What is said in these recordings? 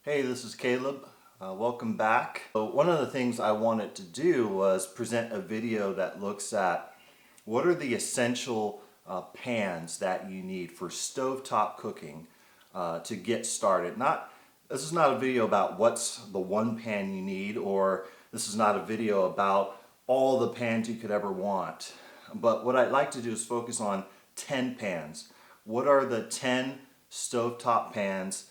Hey, this is Caleb. Welcome back. So one of the things I wanted to do was present a video that looks at what are the essential pans that you need for stovetop cooking to get started. This is not a video about what's the one pan you need, or this is not a video about all the pans you could ever want. But what I'd like to do is focus on 10 pans. What are the 10 stovetop pans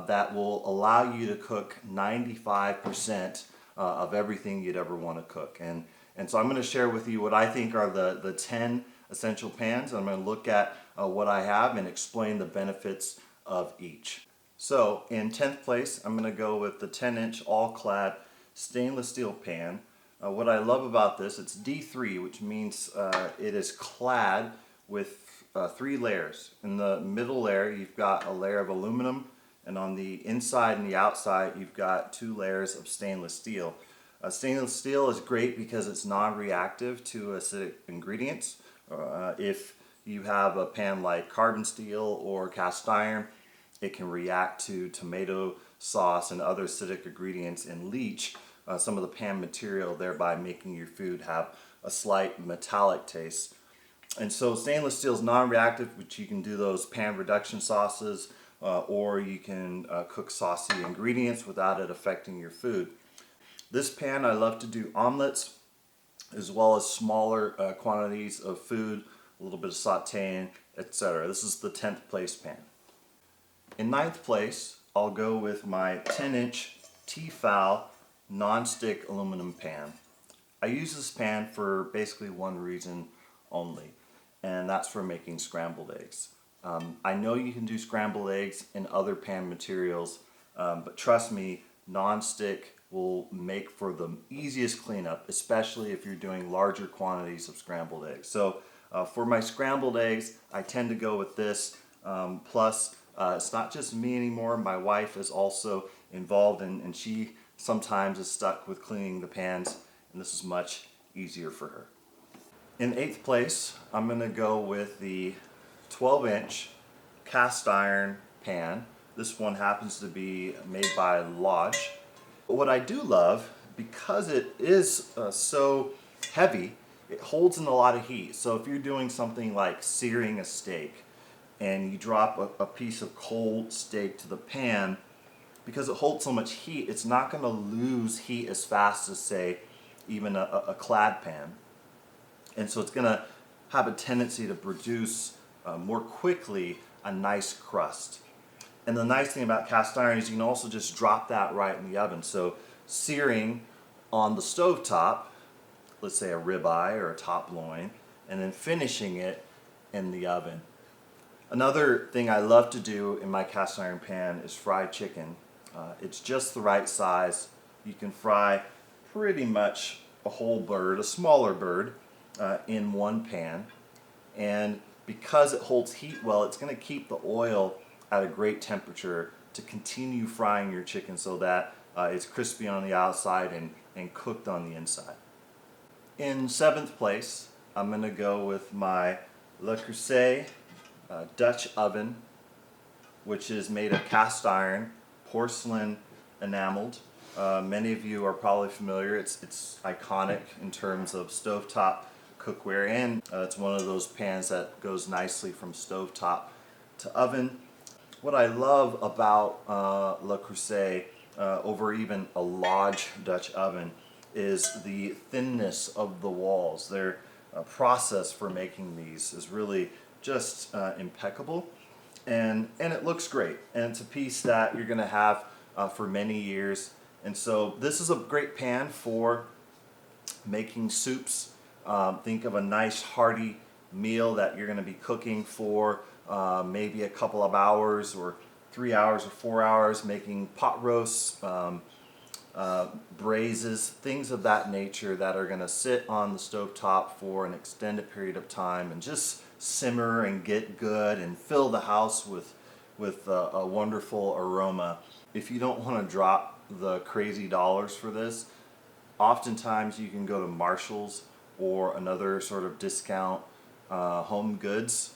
that will allow you to cook 95% of everything you'd ever want to cook? And so I'm going to share with you what I think are the 10 essential pans. I'm going to look at what I have and explain the benefits of each. So in 10th place, I'm going to go with the 10-inch All-Clad stainless steel pan. What I love about this, it's D3, which means it is clad with 3 layers. In the middle layer, you've got a layer of aluminum, and on the inside and the outside, you've got 2 layers of stainless steel. Stainless steel is great because it's non-reactive to acidic ingredients. If you have a pan like carbon steel or cast iron, it can react to tomato sauce and other acidic ingredients and leach some of the pan material, thereby making your food have a slight metallic taste. And so stainless steel is non-reactive, which you can do those pan reduction sauces or you can cook saucy ingredients without it affecting your food. This pan, I love to do omelets as well as smaller quantities of food, a little bit of sauteing, etc. This is the 10th place pan. In 9th place, I'll go with my 10-inch T-Fal non-stick aluminum pan. I use this pan for basically one reason only, and that's for making scrambled eggs. I know you can do scrambled eggs in other pan materials, but trust me, non-stick will make for the easiest cleanup, especially if you're doing larger quantities of scrambled eggs. So for my scrambled eggs, I tend to go with this. Plus, it's not just me anymore. My wife is also involved, and she sometimes is stuck with cleaning the pans, and this is much easier for her. In 8th place, I'm going to go with the 12-inch cast iron pan. This one happens to be made by Lodge. What I do love, because it is so heavy, it holds in a lot of heat. So if you're doing something like searing a steak and you drop a piece of cold steak to the pan, because it holds so much heat, it's not going to lose heat as fast as, say, even a clad pan. And so it's going to have a tendency to produce more quickly a nice crust. And the nice thing about cast iron is you can also just drop that right in the oven. So searing on the stovetop, let's say a ribeye or a top loin, and then finishing it in the oven. Another thing I love to do in my cast iron pan is fried chicken. It's just the right size. You can fry pretty much a whole bird, a smaller bird, in one pan. And because it holds heat well, it's going to keep the oil at a great temperature to continue frying your chicken so that it's crispy on the outside and cooked on the inside. In 7th place, I'm going to go with my Le Creuset Dutch oven, which is made of cast iron, porcelain enameled. Many of you are probably familiar. It's iconic in terms of stovetop cookware, and it's one of those pans that goes nicely from stovetop to oven. What I love about Le Creuset over even a Lodge Dutch oven is the thinness of the walls. Their process for making these is really just impeccable, and it looks great, and it's a piece that you're going to have for many years. And so this is a great pan for making soups. Think of a nice hearty meal that you're going to be cooking for maybe a couple of hours or 3 hours or 4 hours, making pot roasts, braises, things of that nature that are going to sit on the stovetop for an extended period of time and just simmer and get good and fill the house with a wonderful aroma. If you don't want to drop the crazy dollars for this, oftentimes you can go to Marshall's or another sort of discount home goods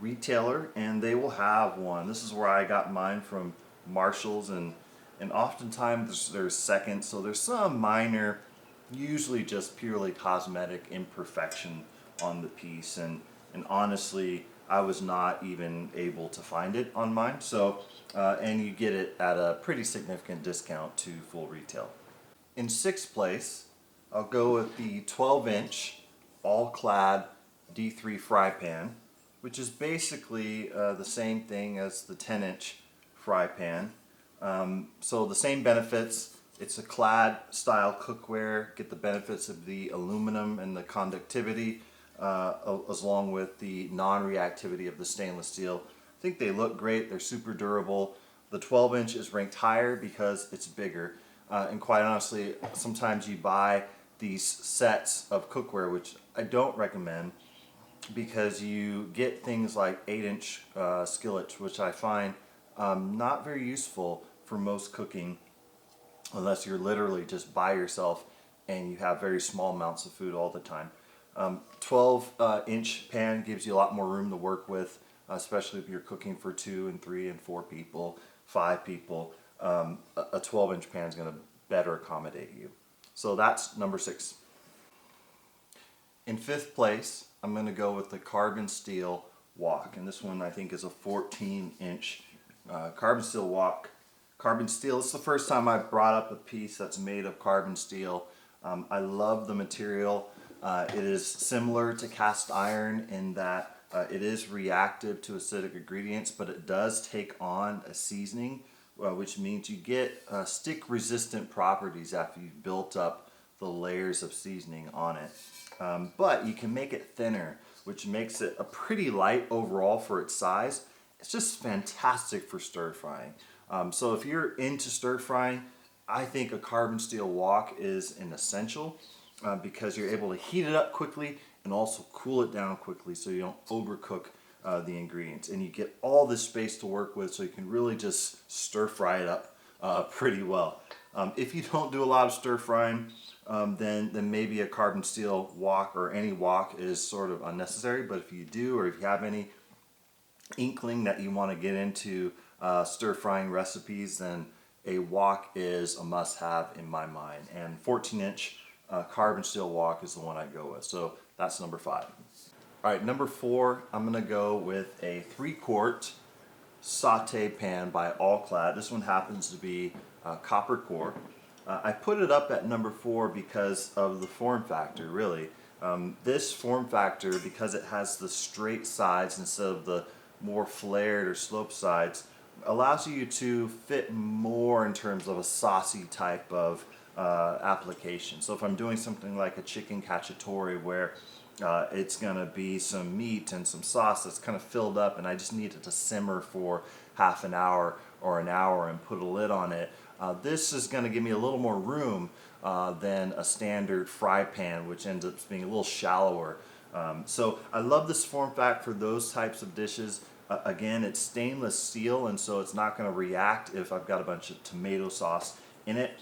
retailer, and they will have one. This is where I got mine from, Marshall's, and and oftentimes there's seconds, so there's some minor, usually just purely cosmetic imperfection on the piece, and honestly I was not even able to find it on mine. So and you get it at a pretty significant discount to full retail. In sixth place, I'll go with the 12-inch All-Clad D3 fry pan, which is basically the same thing as the 10-inch fry pan. So the same benefits. It's a clad style cookware. Get the benefits of the aluminum and the conductivity, along with the non-reactivity of the stainless steel. I think they look great. They're super durable. The 12-inch is ranked higher because it's bigger. And quite honestly, sometimes you buy these sets of cookware, which I don't recommend, because you get things like 8-inch skillets, which I find not very useful for most cooking, unless you're literally just by yourself and you have very small amounts of food all the time. 12-inch pan gives you a lot more room to work with, especially if you're cooking for 2 and 3 and 4 people, 5 people. A 12-inch pan is going to better accommodate you. So that's number 6. In fifth place, I'm going to go with the carbon steel wok, and this one I think is a 14-inch carbon steel wok. Carbon steel, it's the first time I've brought up a piece that's made of carbon steel. I love the material. It is similar to cast iron in that it is reactive to acidic ingredients, but it does take on a seasoning, which means you get stick resistant properties after you've built up the layers of seasoning on it. But you can make it thinner, which makes it a pretty light overall for its size. It's just fantastic for stir frying. So if you're into stir frying, I think a carbon steel wok is an essential because you're able to heat it up quickly and also cool it down quickly so you don't overcook the ingredients. And you get all this space to work with, so you can really just stir fry it up pretty well. If you don't do a lot of stir frying, then maybe a carbon steel wok or any wok is sort of unnecessary. But if you do, or if you have any inkling that you want to get into stir frying recipes, then a wok is a must-have in my mind. And 14-inch carbon steel wok is the one I go with. So that's number 5. All right, number 4, I'm going to go with a 3-quart Saute pan by All-Clad. This one happens to be copper core. I put it up at number 4 because of the form factor, really. This form factor, because it has the straight sides instead of the more flared or sloped sides, allows you to fit more in terms of a saucy type of application. So if I'm doing something like a chicken cacciatore where it's going to be some meat and some sauce that's kind of filled up and I just need it to simmer for half an hour or an hour and put a lid on it, this is going to give me a little more room than a standard fry pan, which ends up being a little shallower. So I love this form factor for those types of dishes. Again, it's stainless steel, and so it's not going to react if I've got a bunch of tomato sauce in it.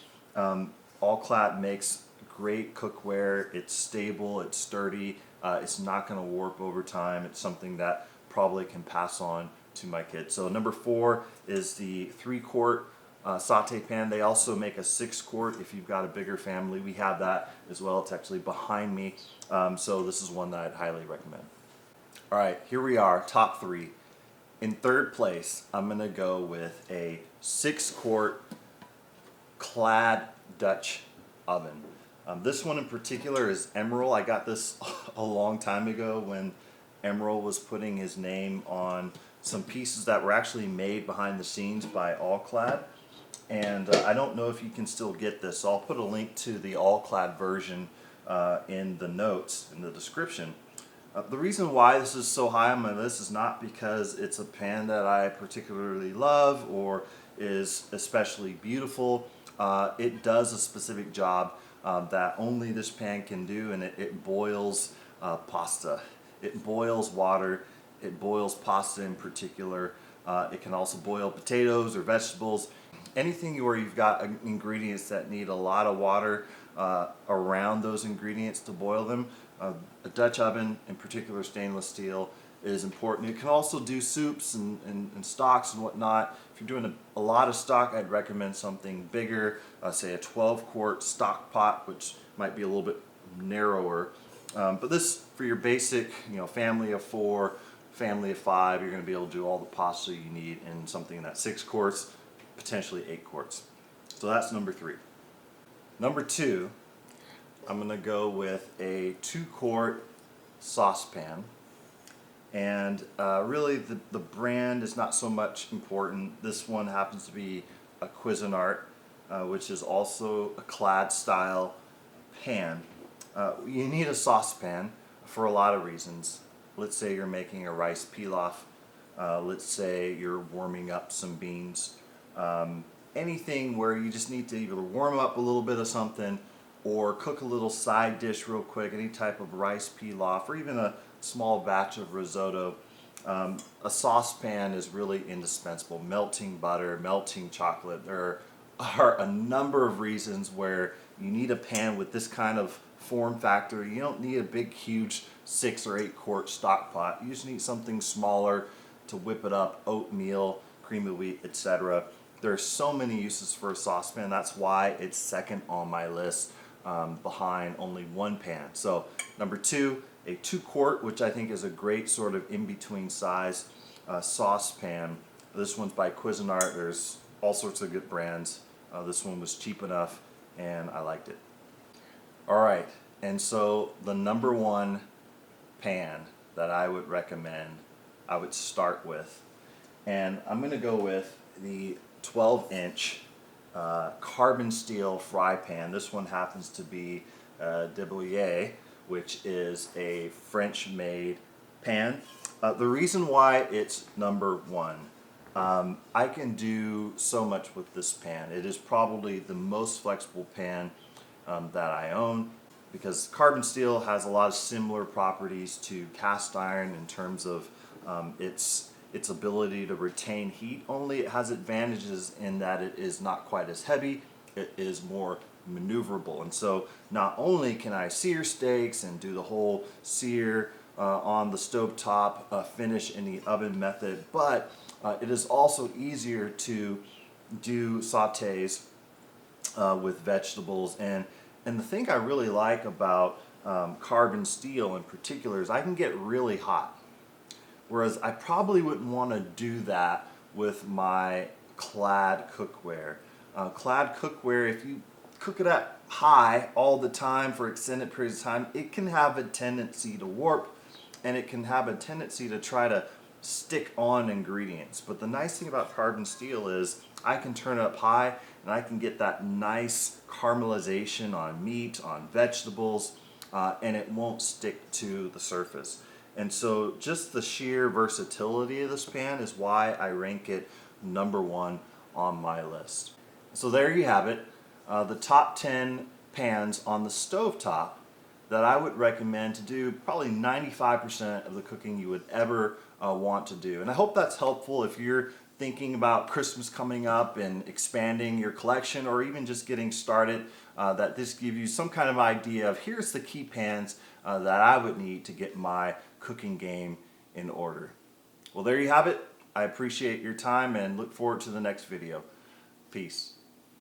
All-Clad makes great cookware. It's stable, it's sturdy, it's not going to warp over time. It's something that probably can pass on to my kids. So number 4 is the 3-quart Saute pan. They also make a 6-quart if you've got a bigger family. We have that as well. It's actually behind me. So this is one that I'd highly recommend. All right, here we are, top 3. In third place, I'm going to go with a 6-quart clad Dutch oven. This one in particular is Emerald. I got this a long time ago when Emerald was putting his name on some pieces that were actually made behind the scenes by All-Clad. And I don't know if you can still get this, so I'll put a link to the All-Clad version in the notes, in the description. The reason why this is so high on my list is not because it's a pan that I particularly love or is especially beautiful. It does a specific job that only this pan can do, and it boils pasta. It boils water. It boils pasta in particular. It can also boil potatoes or vegetables. Anything where you've got ingredients that need a lot of water around those ingredients to boil them. A Dutch oven, in particular stainless steel, is important. It can also do soups and stocks and whatnot. If you're doing a lot of stock, I'd recommend something bigger, say a 12-quart stock pot, which might be a little bit narrower. But this, for your basic, family of 4, family of 5, you're going to be able to do all the pasta you need in something that's 6 quarts, potentially 8 quarts. So that's number 3. Number 2, I'm going to go with a 2-quart saucepan. And really the brand is not so much important. This one happens to be a Cuisinart, which is also a Clad style pan. You need a saucepan for a lot of reasons. Let's say you're making a rice pilaf. Let's say you're warming up some beans. Anything where you just need to either warm up a little bit of something or cook a little side dish real quick, any type of rice pilaf, or even a small batch of risotto. A saucepan is really indispensable. Melting butter, melting chocolate. There are a number of reasons where you need a pan with this kind of form factor. You don't need a big, huge 6 or 8 quart stock pot. You just need something smaller to whip it up, oatmeal, cream of wheat, etc. There are so many uses for a saucepan. That's why it's second on my list, behind only one pan. So number 2, a 2-quart, which I think is a great sort of in-between size saucepan. This one's by Cuisinart. There's all sorts of good brands. This one was cheap enough and I liked it. Alright, and so the number 1 pan that I would recommend, I would start with, and I'm going to go with the 12-inch carbon steel fry pan. This one happens to be Deboyer, which is a French-made pan. The reason why it's number 1, I can do so much with this pan. It is probably the most flexible pan that I own, because carbon steel has a lot of similar properties to cast iron in terms of its ability to retain heat. Only it has advantages in that it is not quite as heavy, it is more maneuverable. And so not only can I sear steaks and do the whole sear on the stovetop finish in the oven method, but it is also easier to do sautés with vegetables. And the thing I really like about carbon steel in particular is I can get really hot. Whereas I probably wouldn't want to do that with my Clad cookware. Clad cookware, if you cook it at high all the time for extended periods of time, it can have a tendency to warp, and it can have a tendency to try to stick on ingredients. But the nice thing about carbon steel is I can turn it up high and I can get that nice caramelization on meat, on vegetables, and it won't stick to the surface. And so just the sheer versatility of this pan is why I rank it number 1 on my list. So there you have it, the top 10 pans on the stovetop that I would recommend to do probably 95% of the cooking you would ever want to do. And I hope that's helpful if you're thinking about Christmas coming up and expanding your collection, or even just getting started, that this gives you some kind of idea of here's the key pans that I would need to get my cooking game in order. Well, there you have it. I appreciate your time and look forward to the next video. Peace.